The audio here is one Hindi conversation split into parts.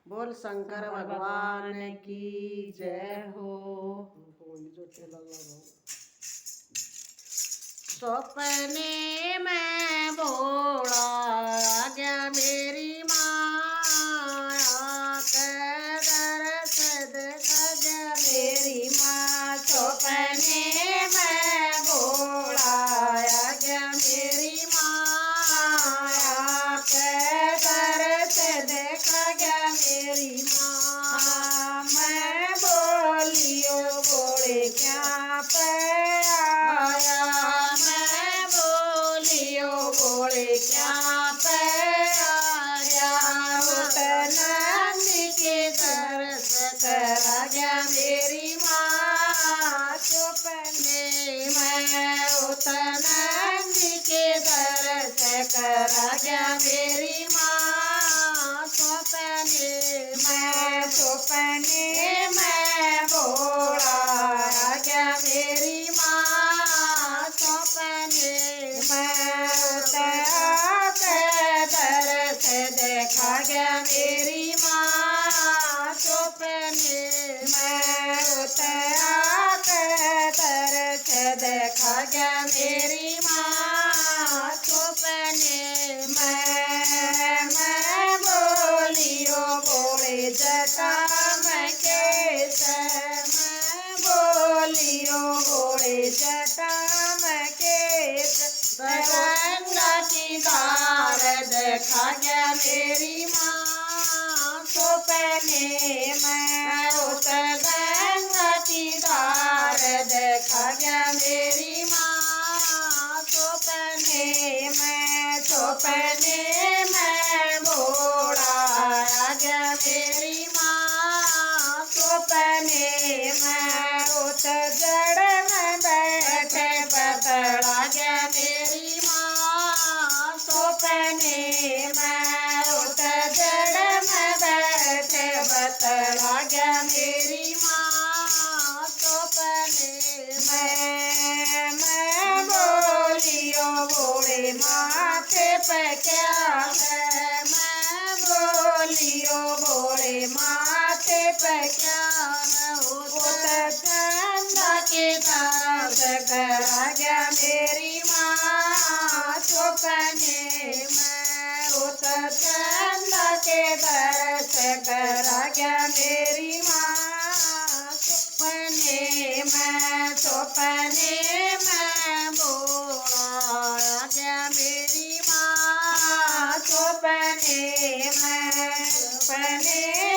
बोल शंकर भगवान की जय हो। सपने में भोला आ गया मेरी माँ, के दर्श देखा गया मेरी माँ। सपने में भोला आ गया मेरी माँ, के दर्श देखा गया मेरी माँ। मैं बोलियो बोले क्या पे आया, मैं बोलियो बोले क्या पे आया। नंद के दर्श करा गया मेरी माँ। सपने में नंद के दर्श करा गया मेरी माँ। सपने में भोला आ गया मेरी माँ। सपने में दर्श देखा गया मेरी माँ। सपने में दर्श देखा गया मेरी माँ। सपने में बोलियो बोले जटा मैं कैसे, मैं बोलियो बोले जटा मैं कैसे। गंगा की धार देखा गया मेरी माँ। सपने में गंगा की धार देखा गया मेरी माँ। सपने में भोला आ गया मेरी माँ। सपने में जड़ में बैठे बतला गया मेरी माँ। सपने में जड़ में बैठे बतला गया मेरी माँ। सपने में बोलियो बोले माथे पे क्या है, मैं बोलियो बोले माथे पे क्या है। चंदा के दर्श करा गया मेरी माँ। सपने में चंदा के दर्श करा गया मेरी माँ। सपने में भोला आ गया मेरी माँ। सपने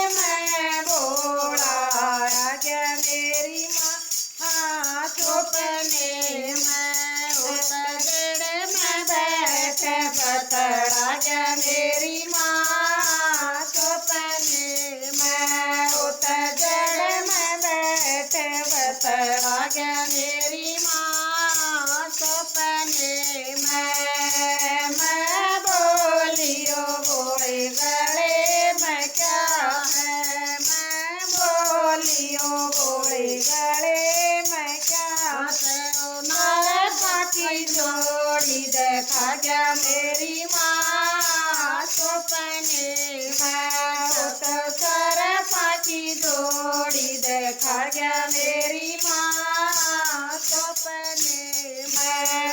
में भोला आ गया मेरी माँ। सपने में जड़ में बैठे बतला गया मेरी माँ। सपने में जड़ में बैठे बतला गया मेरी माँ। सपने में बोलियो बोले गले में क्या है, मैं बोलियो बोले गले में क्या है। नारदा की जोड़ी देखा गया मेरी माँ। सपने में सरपा की जोड़ी देखा गया मेरी माँ।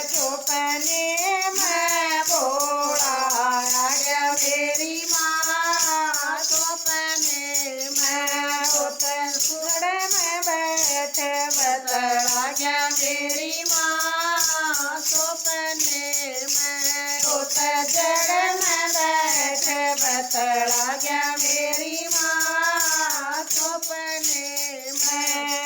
सपने में भोला आ गया मेरी माँ। सपने में सुड़ में बैठे बतला गया मेरी माँ। सपने में जड़ में बैठे बतला गया मेरी माँ। सपने में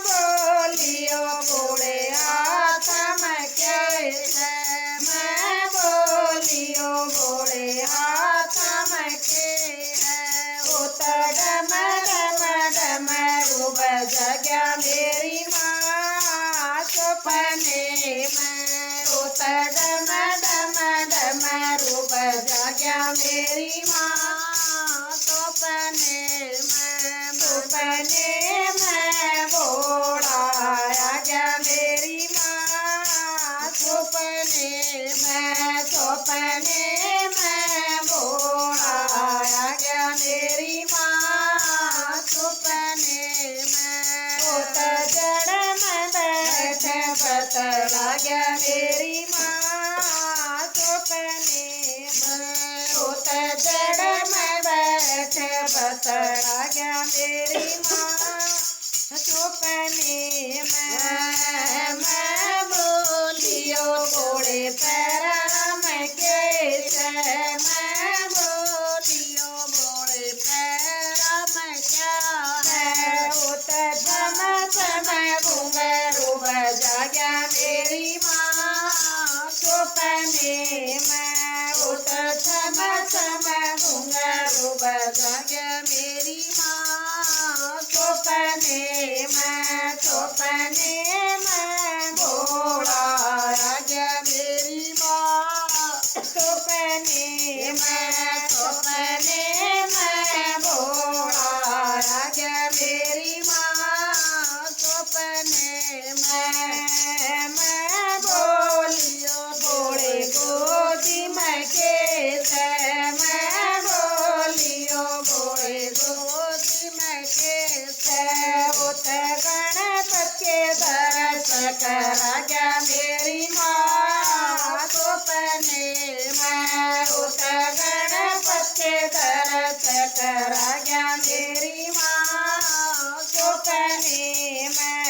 बोलियो बोले आत्म कैसे, मैं बोलियो बोले आत्म के है। डम रूप जगया मेरी माँ। सपने में डम रूप जगया मेरी माँ। सपने में भोला आ गया मेरी माँ। सपने में भोला आ गया मेरी दरस आ गया मेरी माँ सपने में। मैं बोलियो घोड़े पैरा में कैसे, मैं बोलियो घोड़े पैरा में क्या है। उत समय घुंघरू बजा गया मेरी माँ सपने में। उत समय घुंघरू बजा गया मेरी माँ सपने में। सपने में भोला आ गया मेरी माँ सपने में। सपने में भोला आ गया मेरी माँ सपने में। मैं बोलियो घोड़े गोदी में कैसे, मैं बोलियो घोड़े गोदी में कैसे। उत गणपत के दरस करा गया मेरी माँ सपने में। उत गणपत के दरस करा गया मेरी माँ सपने में।